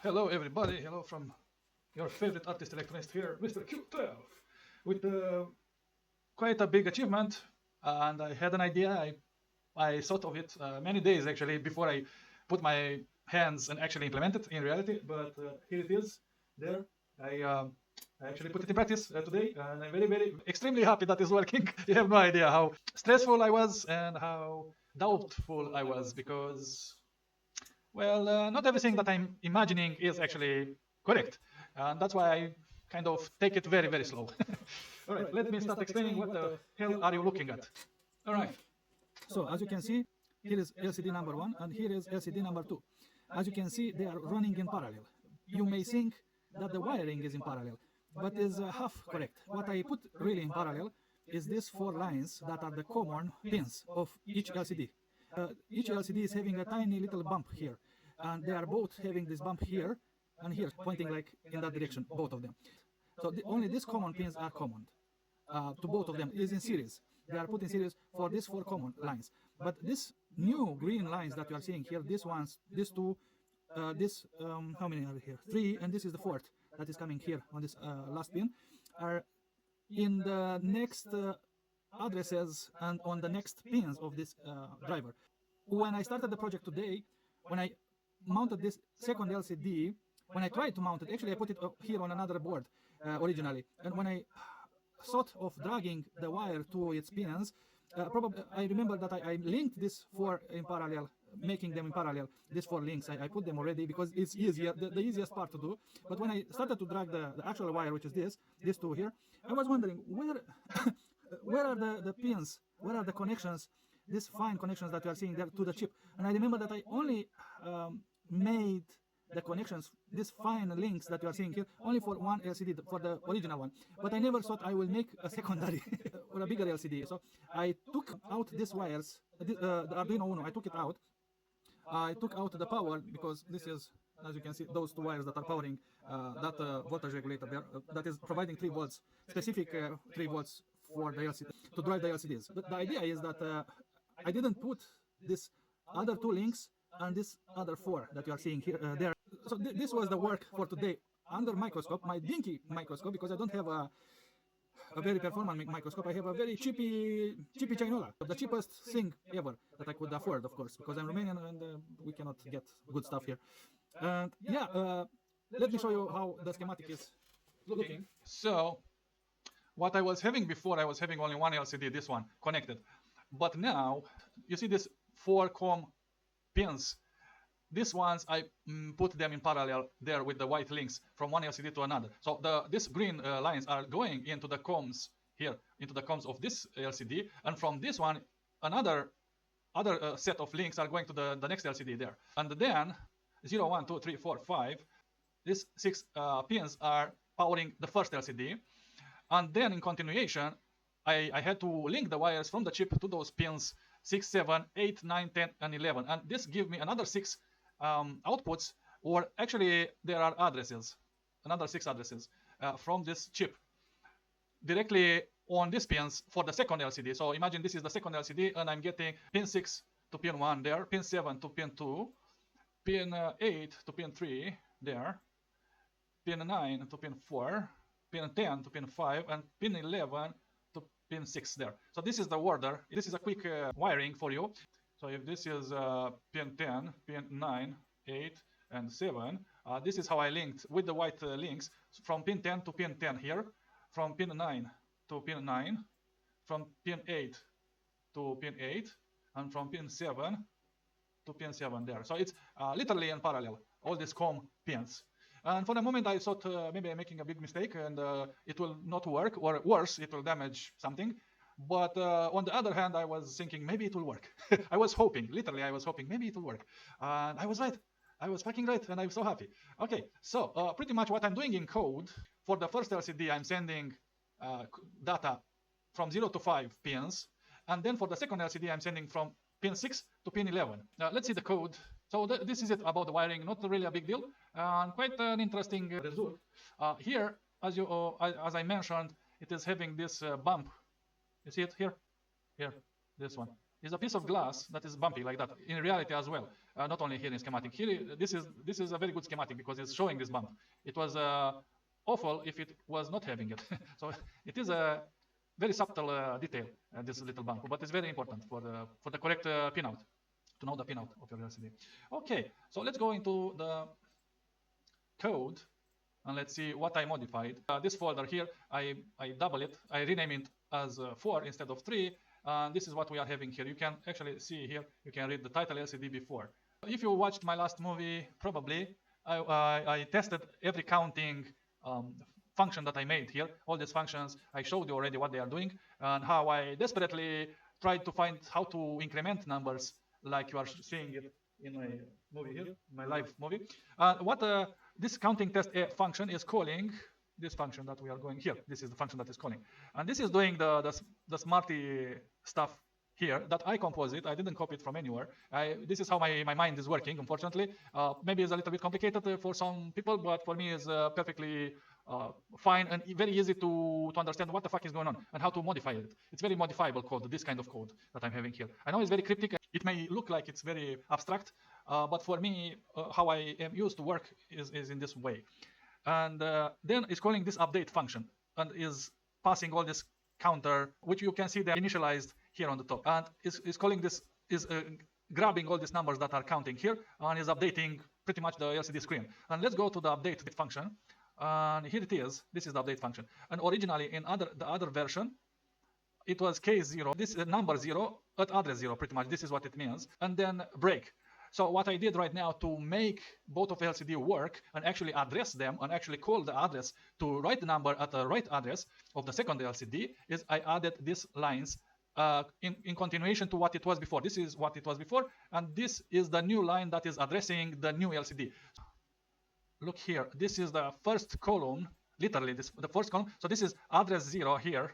Hello everybody, hello from your favorite artist electronist here, Mr. Q12, with quite a big achievement, and I had an idea. I thought of it many days actually before I put my hands and actually implement it in reality, but here it is, there. I actually put it in practice today, and I'm very, extremely happy that it's working. You have no idea how stressful I was and how doubtful I was because well, not everything that I'm imagining is actually correct. And that's why I kind of take it very slow. All right, let me start explaining what the hell are you looking at. All right. So as you can see, here is LCD number 1 and here is LCD number 2. As you can see, they are running in parallel. You may think that the wiring is in parallel, but is half correct. What I put really in parallel is these 4 lines that are the common pins of each LCD. Each LCD is having a tiny little bump here, and they are both having this bump here and here, pointing like in that direction, both of them. So only these common pins are common to both of them. It is in series. They are put in series for these 4 common lines. But these new green lines that you are seeing here, these ones, these two, how many are here? 3, and this is the 4th that is coming here on this last pin, are in the next addresses and on the next pins of this driver. When I started the project today, when I mounted this second LCD, when I tried to mount it, actually I put it up here on another board originally, and when I thought of dragging the wire to its pins, probably I remember that I linked this 4 in parallel, making them in parallel, these 4 links. I put them already because it's easier, the easiest part to do. But when I started to drag the actual wire, which is these 2 here, I was wondering where where are the pins, where are the connections, these fine connections that you are seeing there to the chip. And I remember that I only made the connections, these fine links that you are seeing here, only for one LCD, for the original one. But I never thought I will make a secondary or a bigger LCD. So I took out these wires, the Arduino Uno, I took it out. I took out the power because this is, as you can see, those 2 wires that are powering that voltage regulator there, that is providing 3 volts, specific 3 volts for the LCD, to drive the LCDs. But the idea is that I didn't put this other 2 links and this other 4 that you are seeing here there. So this was the work for today under microscope, my dinky microscope, because I don't have a very performant microscope. I have a very cheapy Chinola, the cheapest thing ever that I could afford, of course, because I'm Romanian and we cannot get good stuff here. And yeah, let me show you how the schematic is looking. So, what I was having before, I was having only one LCD, this one, connected. But now, you see these 4 COM pins. These ones, I put them in parallel there with the white links from one LCD to another. So these green lines are going into the COMs here, into the COMs of this LCD. And from this one, other set of links are going to the next LCD there. And then 0, 1, 2, 3, 4, 5, these 6 pins are powering the first LCD. And then in continuation, I had to link the wires from the chip to those pins 6, 7, 8, 9, 10, and 11. And this gives me another 6 outputs, or actually there are addresses, another 6 addresses from this chip directly on these pins for the second LCD. So imagine this is the second LCD and I'm getting pin 6 to pin 1 there, pin 7 to pin 2, pin 8 to pin 3 there, pin 9 to pin 4, pin 10 to pin 5, and pin 11 to pin 6 there. So this is the order. This is a quick wiring for you. So if this is pin 10, pin 9, 8, and 7, this is how I linked with the white links from pin 10 to pin 10 here, from pin 9 to pin 9, from pin 8 to pin 8, and from pin 7 to pin 7 there. So it's literally in parallel, all these COM pins. And for the moment I thought maybe I'm making a big mistake and it will not work, or worse, it will damage something. But on the other hand, I was thinking maybe it will work. I was hoping, literally I was hoping maybe it will work. And I was right. I was fucking right and I'm so happy. Okay, so pretty much what I'm doing in code, for the first LCD I'm sending data from 0 to 5 pins. And then for the second LCD I'm sending from pin 6 to pin 11. Let's see the code. So this is it about the wiring, not really a big deal. And quite an interesting result. Here, as I mentioned, it is having this bump. You see it here? Here, this one. is a piece of glass that is bumpy like that in reality as well. Not only here in schematic. Here, this is a very good schematic because it's showing this bump. It was awful if it was not having it. So it is a very subtle detail, this little bump, but it's very important for the correct pinout, to know the pinout of your LCD. Okay, so let's go into the code and let's see what I modified. This folder here, I double it, I rename it as 4 instead of 3. This is what we are having here. You can actually see here, you can read the title LCD before. If you watched my last movie, probably, I tested every counting function that I made here. All these functions, I showed you already what they are doing and how I desperately tried to find how to increment numbers like you are seeing it in my movie here, my live movie. What this counting test function is calling, this function that we are going here. This is the function that is calling. And this is doing the smarty stuff here that I composite. I didn't copy it from anywhere. This is how my mind is working, unfortunately. Maybe it's a little bit complicated for some people, but for me it's perfectly fine and very easy to understand what the fuck is going on and how to modify it. It's very modifiable code, this kind of code that I'm having here. I know it's very cryptic. It may look like it's very abstract, but for me, how I am used to work is in this way. And then it's calling this update function and is passing all this counter, which you can see they initialized here on the top, and is calling this, is grabbing all these numbers that are counting here and is updating pretty much the LCD screen. And let's go to the update function, and here it is. This is the update function. And originally in the other version, it was case 0, this number 0 at address 0, pretty much. This is what it means. And then break. So what I did right now to make both of LCD work and actually address them and actually call the address to write the number at the right address of the second LCD is I added these lines in continuation to what it was before. This is what it was before, and this is the new line that is addressing the new LCD. Look here, this is the first column, literally the first column. So this is address 0 here.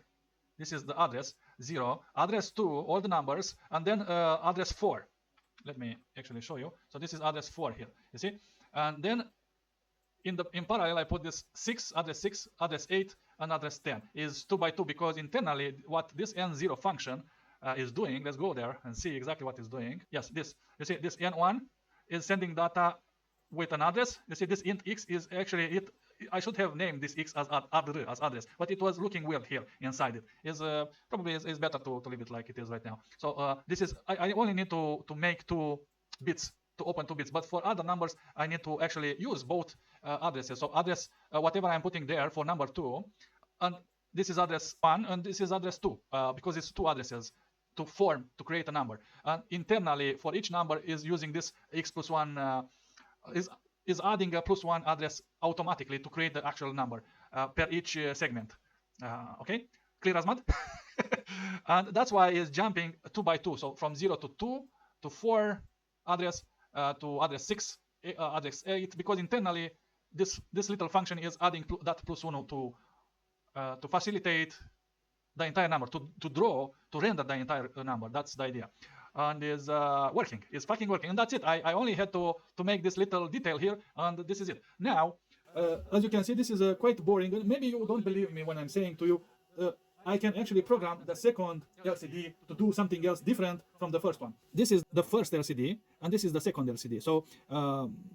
This is the address 0, address 2, all the numbers, and then address 4. Let me actually show you. So this is address 4 here, you see? And then in parallel, I put this 6, address 8, and address 10 is 2 by 2 because internally what this N0 function is doing, let's go there and see exactly what it's doing. Yes, this, you see, this N1 is sending data with an address. You see, this int x is actually it. I should have named this x as address, but it was looking weird here inside it. Is probably is better to leave it like it is right now. So this is I only need to make 2 bits, to open 2 bits, but for other numbers I need to actually use both addresses. So address whatever I'm putting there for number 2, and this is address 1 and this is address 2 because it's 2 addresses to create a number. And internally for each number is using this x plus 1 is adding a +1 address automatically to create the actual number per each segment. Okay, clear as mud? And that's why it's jumping 2 by 2. So from 0 to 2 to 4 address to address 6, address 8, because internally this little function is adding that +1 to facilitate the entire number, to render the entire number. That's the idea. And is working. It's fucking working, and that's it. I only had to make this little detail here, and this is it. Now, as you can see, this is quite boring. Maybe you don't believe me when I'm saying to you, I can actually program the second LCD to do something else different from the first one. This is the first LCD, and this is the second LCD. So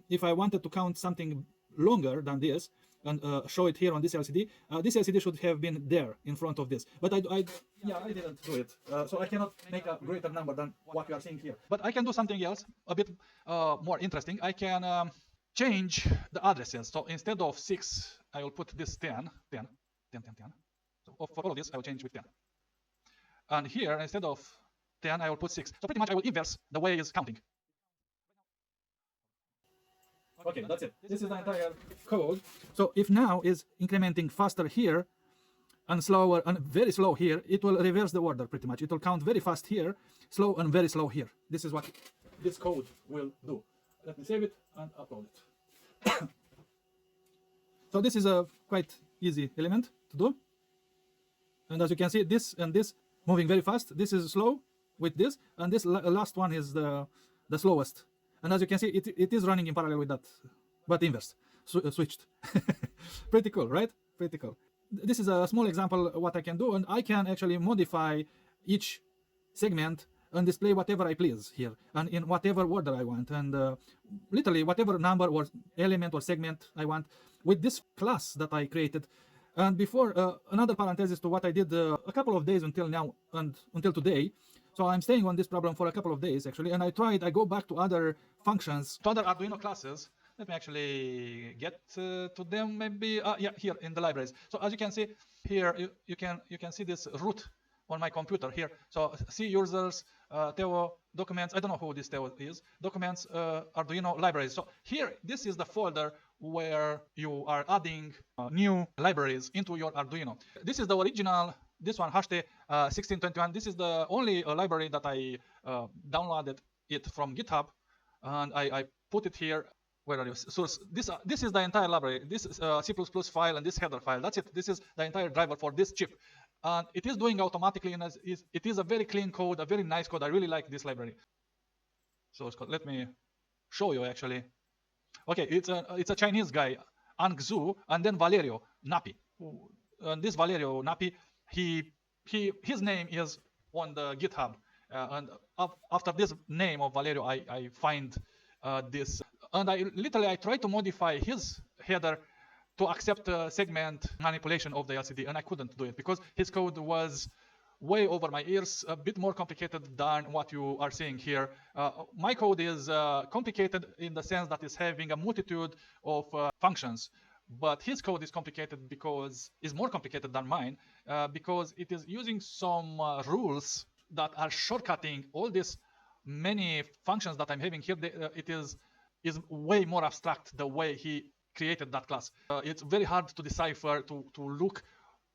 if I wanted to count something longer than this, and show it here on this LCD should have been there in front of this, but I didn't do it, so I cannot make a greater number than what you are seeing here. But I can do something else a bit more interesting. I can change the addresses. So instead of 6, I will put this 10. So for all of this I will change with 10, and here instead of 10 I will put 6. So pretty much I will inverse the way it's counting. Okay, that's it. This is the entire code. So if now is incrementing faster here and slower and very slow here, it will reverse the order pretty much. It will count very fast here, slow and very slow here. This is what this code will do. Let me save it and upload it. So this is a quite easy element to do. And as you can see, this and this moving very fast. This is slow with this, and this last one is the slowest. And as you can see, it is running in parallel with that, but inverse, switched. Pretty cool, right? Pretty cool. This is a small example of what I can do, and I can actually modify each segment and display whatever I please here, and in whatever order I want, and literally whatever number or element or segment I want with this class that I created. And before, another parenthesis to what I did a couple of days until now and until today. So I'm staying on this problem for a couple of days actually, and I go back to other functions, to other Arduino classes. Let me actually get to them maybe. Yeah, here in the libraries. So as you can see here, you can see this root on my computer here. So C users, Theo documents. I don't know who this Theo is. Documents, Arduino libraries. So here, this is the folder where you are adding new libraries into your Arduino. This is the original. This one, HT1621. This is the only library that I downloaded it from GitHub, and I put it here. Where are you? Source. This is the entire library. This is C++ file and this header file. That's it. This is the entire driver for this chip. And it is doing automatically, and it is a very clean code, a very nice code. I really like this library. So let me show you actually. Okay, it's a Chinese guy, Ang Zhu, and then Valerio Napi. And this Valerio Napi, his name is on the GitHub. And after this name of Valerio, I find this. And I tried to modify his header to accept segment manipulation of the LCD, and I couldn't do it because his code was way over my ears, a bit more complicated than what you are seeing here. My code is complicated in the sense that it's having a multitude of functions, but his code is complicated because is more complicated than mine because it is using some rules that are shortcutting all these many functions that I'm having here. It is way more abstract the way he created that class. It's very hard to decipher, to look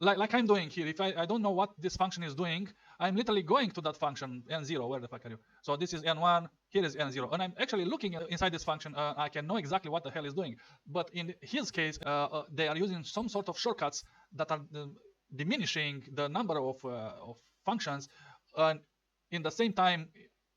like I'm doing here. If I don't know what this function is doing, I'm literally going to that function, n0, where the fuck are you? So this is n1, here is n0, and I'm actually looking inside this function. I can know exactly what the hell is doing. But in his case, they are using some sort of shortcuts that are diminishing the number of functions, and in the same time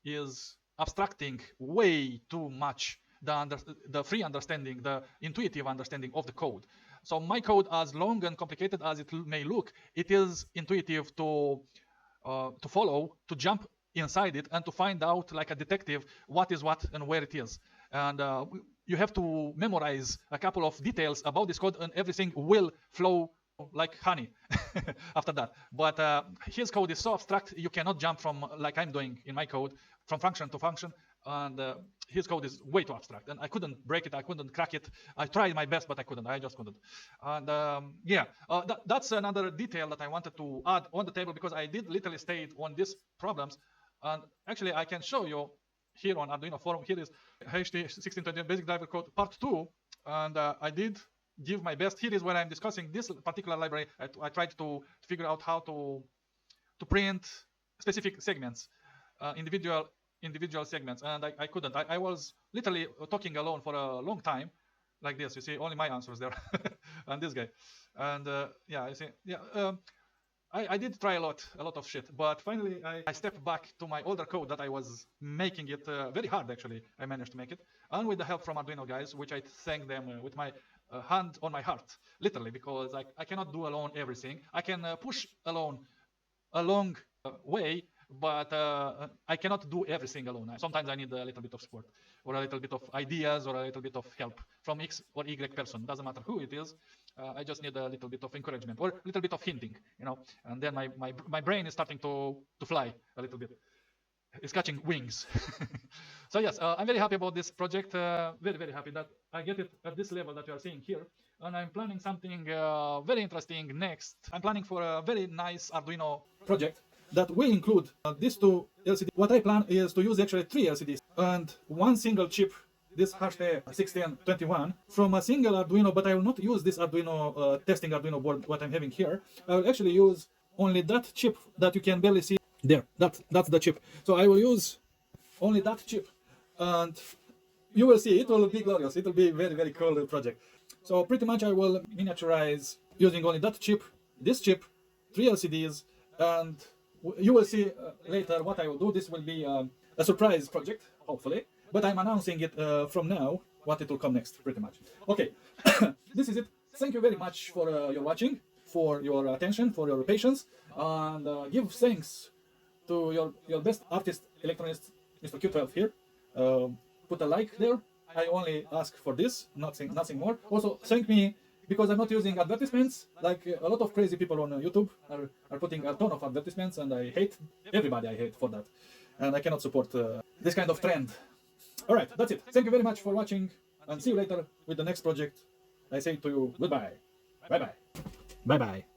is abstracting way too much the free understanding, the intuitive understanding of the code. So my code, as long and complicated as it may look, it is intuitive to follow, to jump inside it, and to find out like a detective what is what and where it is. And you have to memorize a couple of details about this code, and everything will flow like honey after that. But his code is so abstract, you cannot jump from, like I'm doing in my code, from function to function. And his code is way too abstract, and I couldn't break it, I couldn't crack it. I tried my best, but I couldn't. I just couldn't. And yeah, that's another detail that I wanted to add on the table, because I did literally stay on these problems. And actually, I can show you here on Arduino forum. Here is HT1621 basic driver code part 2, and I did give my best. Here is where I'm discussing this particular library. I tried to figure out how to print specific segments, individual segments, and I couldn't. I was literally talking alone for a long time, like this. You see, only my answers there, and this guy, and yeah, you see, yeah. I did try a lot of shit, but finally I stepped back to my older code that I was making it very hard. Actually, I managed to make it, and with the help from Arduino guys, which I thank them with my hand on my heart, literally, because I cannot do alone everything. I can push alone a long way, but I cannot do everything alone. Sometimes I need a little bit of support, or a little bit of ideas, or a little bit of help from X or Y person. Doesn't matter who it is. I just need a little bit of encouragement, or a little bit of hinting, you know. And then my brain is starting to fly a little bit. It's catching wings. So yes, I'm very happy about this project. Very happy that I get it at this level that you are seeing here. And I'm planning something very interesting next. I'm planning for a very nice Arduino project that will include these two LCDs. What I plan is to use actually 3 LCDs and one single chip, this HT1621, from a single Arduino, but I will not use this Arduino testing Arduino board, what I'm having here. I will actually use only that chip that you can barely see there. That's the chip. So I will use only that chip, and you will see it will be glorious. It will be a very cool project. So pretty much I will miniaturize using only that chip, this chip, 3 LCDs, and you will see later what I will do. This will be a surprise project, hopefully, but I'm announcing it from now, what it will come next, pretty much. Okay, this is it. Thank you very much for your watching, for your attention, for your patience, and give thanks to your best artist electronist, Mr. Q12 here. Put a like there. I only ask for this, nothing more. Also, thank me because I'm not using advertisements like a lot of crazy people on YouTube are putting a ton of advertisements, and I hate everybody. I hate for that, and I cannot support this kind of trend. All right, that's it. Thank you very much for watching, and see you later with the next project. I say to you goodbye. Bye bye. Bye bye.